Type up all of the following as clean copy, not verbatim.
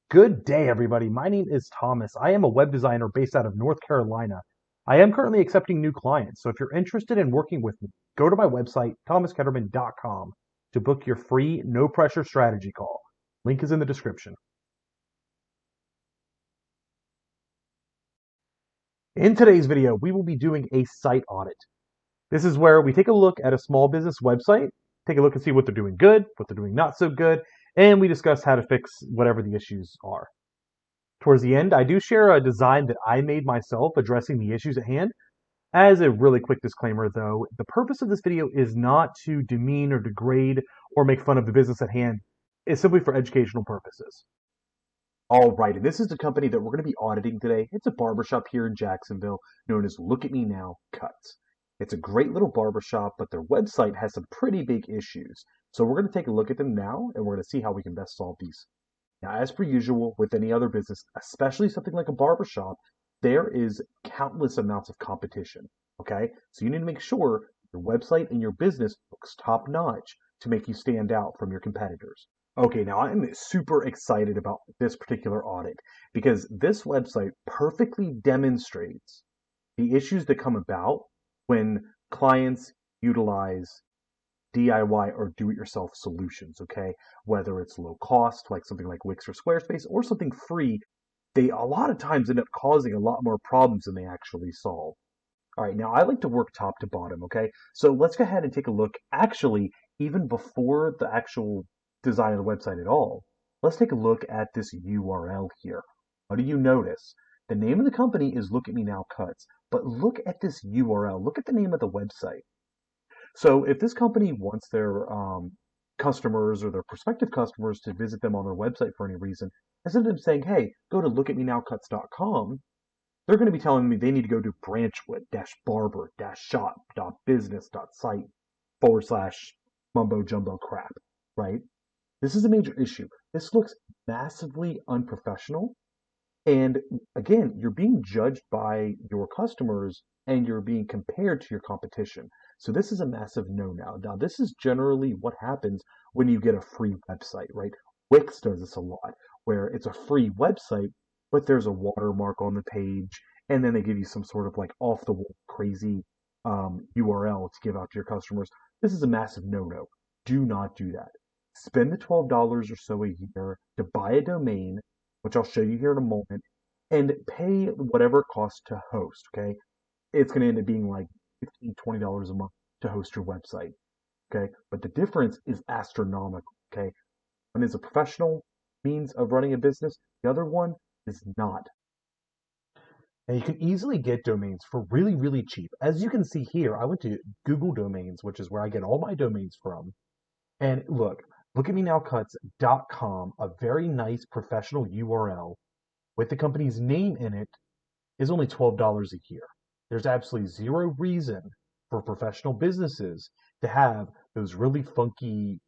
Good day, everybody. My name is Thomas. I am a web designer based out of North Carolina. I am currently accepting new clients, so if you're interested in working with me, go to my website, thomasketterman.com, to book your free, no pressure strategy call. Link is in the description. In today's video, we will be doing a site audit. This is where we take a look at a small business website, take a look and see what they're doing good, what they're doing not so good, and we discuss how to fix whatever the issues are. Towards the end, I do share a design that I made myself addressing the issues at hand. As a really quick disclaimer, though, the purpose of this video is not to demean or degrade or make fun of the business at hand. It's simply for educational purposes. All right, and this is the company that we're going to be auditing today. It's a barbershop here in Jacksonville known as Look at Me Now Cuts. It's a great little barbershop, but their website has some pretty big issues. So we're going to take a look at them now, and we're going to see how we can best solve these. Now, as per usual with any other business, especially something like a barbershop, there is countless amounts of competition. Okay, so you need to make sure your website and your business looks top notch to make you stand out from your competitors. Okay, now I'm super excited about this particular audit because this website perfectly demonstrates the issues that come about when clients utilize DIY or do-it-yourself solutions, okay? Whether it's low cost, like something like Wix or Squarespace, or something free, they a lot of times end up causing a lot more problems than they actually solve. All right, now I like to work top to bottom, okay? So let's go ahead and take a look, actually, even before the actual design of the website at all. Let's take a look at this URL here. What do you notice? The name of the company is Look at Me Now Cuts, but look at this URL. Look at the name of the website. So if this company wants their customers or their prospective customers to visit them on their website for any reason, instead of them saying, hey, go to lookatmenowcuts.com, they're going to be telling me they need to go to branchwood-barber-shop.business.site / mumbo jumbo crap, right? This is a major issue. This looks massively unprofessional. And again, you're being judged by your customers and you're being compared to your competition. So this is a massive no now. Now, this is generally what happens when you get a free website, right? Wix does this a lot, where it's a free website, but there's a watermark on the page, and then they give you some sort of like off the wall crazy URL to give out to your customers. This is a massive no-no. Do not do that. Spend the $12 or so a year to buy a domain, which I'll show you here in a moment, and pay whatever it costs to host, okay? It's going to end up being like $15, $20 a month to host your website, okay? But the difference is astronomical, okay? One is a professional means of running a business. The other one is not. And you can easily get domains for really, really cheap. As you can see here, I went to Google Domains, which is where I get all my domains from. And look at me nowcuts.com, a very nice professional URL with the company's name in it is only $12 a year. There's absolutely zero reason for professional businesses to have those really funky,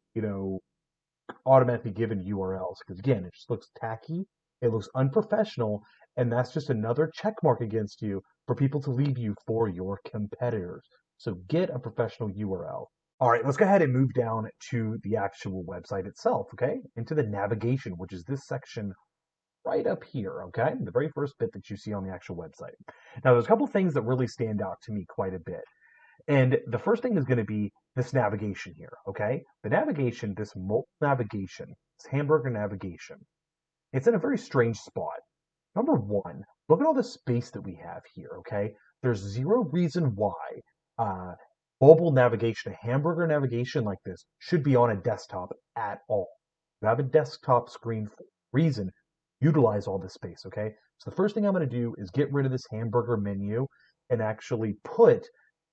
automatically given URLs. Because again, it just looks tacky, it looks unprofessional, and that's just another check mark against you for people to leave you for your competitors. So get a professional URL. All right, let's go ahead and move down to the actual website itself, okay? Into the navigation, which is this section right up here, okay? The very first bit that you see on the actual website. Now, there's a couple things that really stand out to me quite a bit. And the first thing is going to be this navigation here, okay? The navigation, this mobile navigation, this hamburger navigation, it's in a very strange spot. Number one, look at all the space that we have here, okay? There's zero reason why uh, mobile navigation, a hamburger navigation like this, should be on a desktop at all. You have a desktop screen for a reason. Utilize all this space, okay? So the first thing I'm going to do is get rid of this hamburger menu and actually put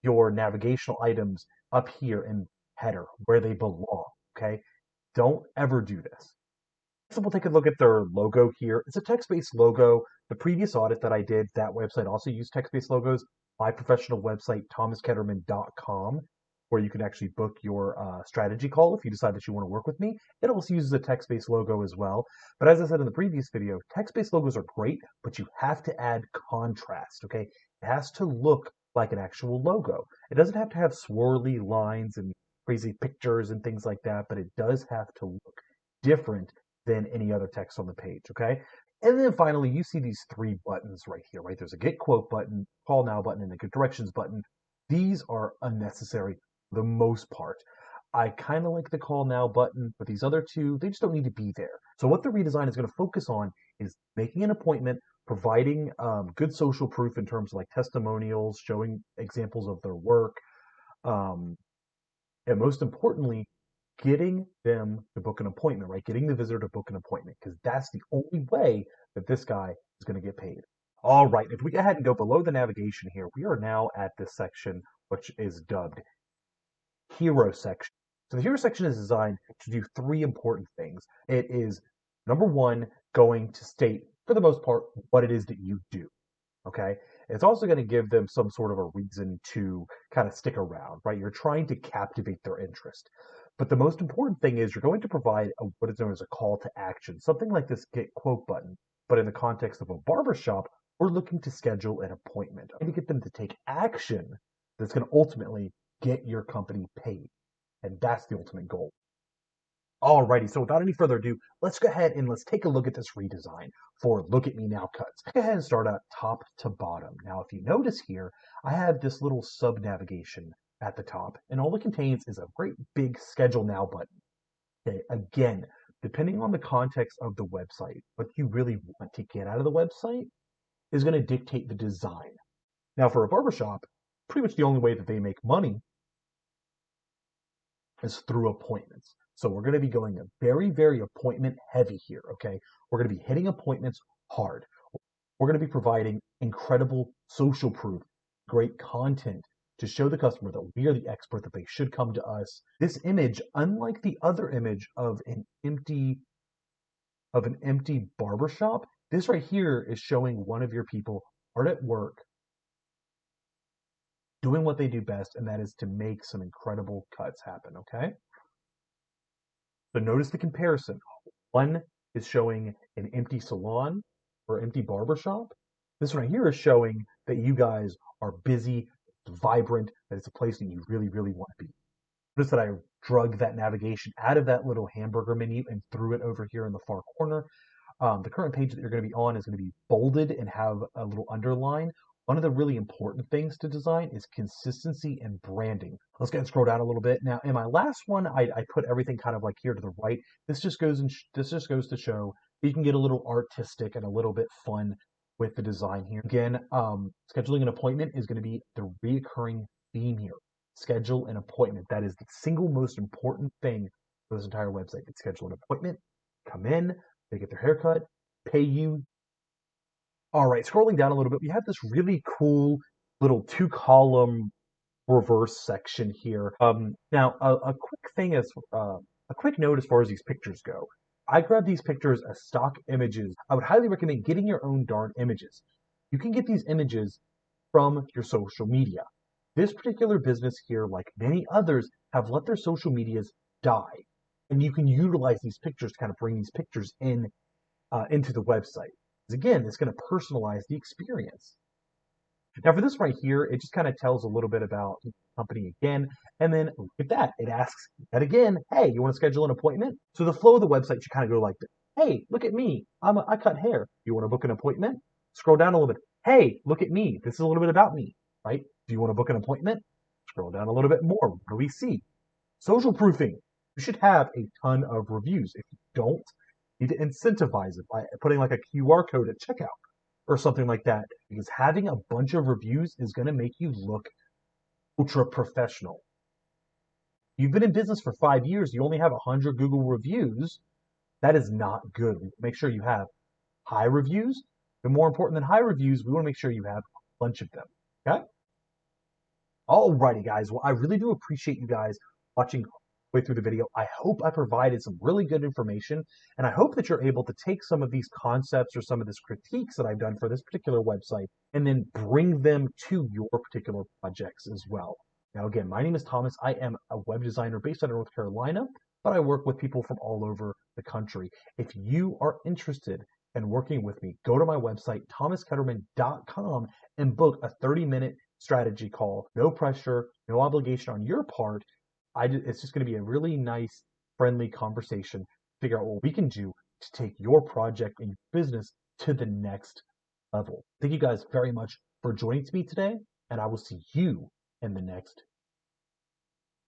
your navigational items up here in header where they belong, okay? Don't ever do this. So we'll take a look at their logo here. It's a text-based logo. The previous audit that I did, that website also used text-based logos. My professional website, thomasketterman.com, where you can actually book your strategy call if you decide that you want to work with me. It also uses a text-based logo as well. But as I said in the previous video, text-based logos are great, but you have to add contrast, okay? It has to look like an actual logo. It doesn't have to have swirly lines and crazy pictures and things like that, but it does have to look different than any other text on the page, okay? And then finally, you see these three buttons right here, right? There's a get quote button, call now button, and a get directions button. These are unnecessary for the most part. I kind of like the call now button, but these other two, they just don't need to be there. So what the redesign is going to focus on is making an appointment, providing good social proof in terms of like testimonials, showing examples of their work, um, and most importantly, getting them to book an appointment, right? Getting the visitor to book an appointment, because that's the only way that this guy is going to get paid. All right, if we go ahead and go below the navigation here, we are now at this section, which is dubbed hero section. So the hero section is designed to do three important things. It is, number one, going to state, for the most part, what it is that you do. Okay. It's also going to give them some sort of a reason to kind of stick around, right? You're trying to captivate their interest. But the most important thing is you're going to provide what is known as a call to action, something like this get quote button. But in the context of a barbershop, we're looking to schedule an appointment and to get them to take action that's going to ultimately get your company paid. And that's the ultimate goal. Alrighty, so without any further ado, let's go ahead and let's take a look at this redesign for Look at Me Now cuts. Go ahead and start at top to bottom. Now, if you notice here, I have this little sub navigation at the top, and all it contains is a great big Schedule Now button. Okay, again, depending on the context of the website, what you really want to get out of the website is going to dictate the design. Now, for a barbershop, pretty much the only way that they make money is through appointments. So we're going to be going very, very appointment heavy here, okay? We're going to be hitting appointments hard. We're going to be providing incredible social proof, great content to show the customer that we are the expert, that they should come to us. This image, unlike the other image of an empty barbershop, this right here is showing one of your people hard at work, doing what they do best, and that is to make some incredible cuts happen, okay? So notice the comparison. One is showing an empty salon or empty barbershop. This one right here is showing that you guys are busy, vibrant, that it's a place that you really, really want to be. Notice that I drug that navigation out of that little hamburger menu and threw it over here in the far corner. The current page that you're going to be on is going to be bolded and have a little underline. One of the really important things to design is consistency and branding. Let's go and scroll down a little bit. Now, in my last one, I put everything kind of like here to the right. This just goes to show you can get a little artistic and a little bit fun with the design here. Again, scheduling an appointment is going to be the reoccurring theme here. Schedule an appointment. That is the single most important thing for this entire website. It's schedule an appointment, come in, they get their haircut, pay you. All right, scrolling down a little bit, we have this really cool little two-column reverse section here. Now, a quick thing is a quick note as far as these pictures go. I grabbed these pictures as stock images. I would highly recommend getting your own darn images. You can get these images from your social media. This particular business here, like many others, have let their social medias die. And you can utilize these pictures to kind of bring these pictures in into the website. Because again, it's going to personalize the experience. Now for this right here, it just kind of tells a little bit about the company again. And then look at that. It asks that again, hey, you want to schedule an appointment? So the flow of the website should kind of go like this. Hey, look at me. I cut hair. You want to book an appointment? Scroll down a little bit. Hey, look at me. This is a little bit about me, right? Do you want to book an appointment? Scroll down a little bit more. What do we see? Social proofing. You should have a ton of reviews. If you don't, you need to incentivize it by putting like a QR code at checkout or something like that. Because having a bunch of reviews is going to make you look ultra professional. You've been in business for 5 years, you only have 100 Google reviews. That is not good. Make sure you have high reviews. But more important than high reviews, we want to make sure you have a bunch of them. Okay? Alrighty, guys. Well, I really do appreciate you guys watching way through the video. I hope I provided some really good information, and I hope that you're able to take some of these concepts or some of this critiques that I've done for this particular website and then bring them to your particular projects as well. Now, again, my name is Thomas. I am a web designer based out of North Carolina, but I work with people from all over the country. If you are interested in working with me, go to my website, thomasketterman.com, and book a 30-minute strategy call. No pressure, no obligation on your part. It's just going to be a really nice, friendly conversation. Figure out what we can do to take your project and your business to the next level. Thank you guys very much for joining me today, and I will see you in the next